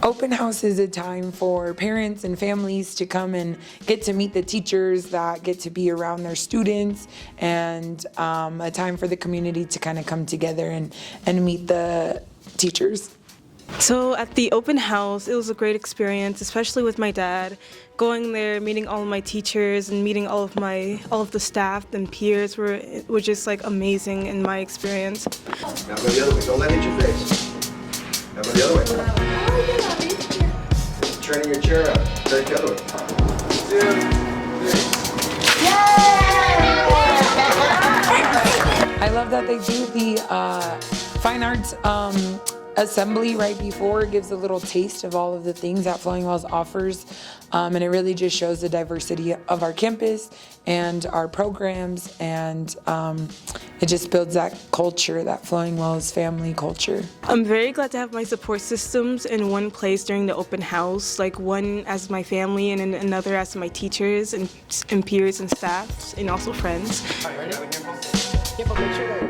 Open house is a time for parents and families to come and get to meet the teachers that get to be around their students, and a time for the community to kind of come together and meet the teachers. So at the open house, it was a great experience, especially with my dad. Going there, meeting all of my teachers and meeting all of the staff and peers were just like amazing in my experience. Now go the other way. Don't let it hit your face. Now go the other way. Turning your chair up. Turn it the other way. 2, 3. I love that they do the fine arts assembly right before. It gives a little taste of all of the things that Flowing Wells offers, and it really just shows the diversity of our campus and our programs, and it just builds that culture, that Flowing Wells family culture. I'm very glad to have my support systems in one place during the open house, like one as my family and then another as my teachers and peers and staff and also friends. All right, ready?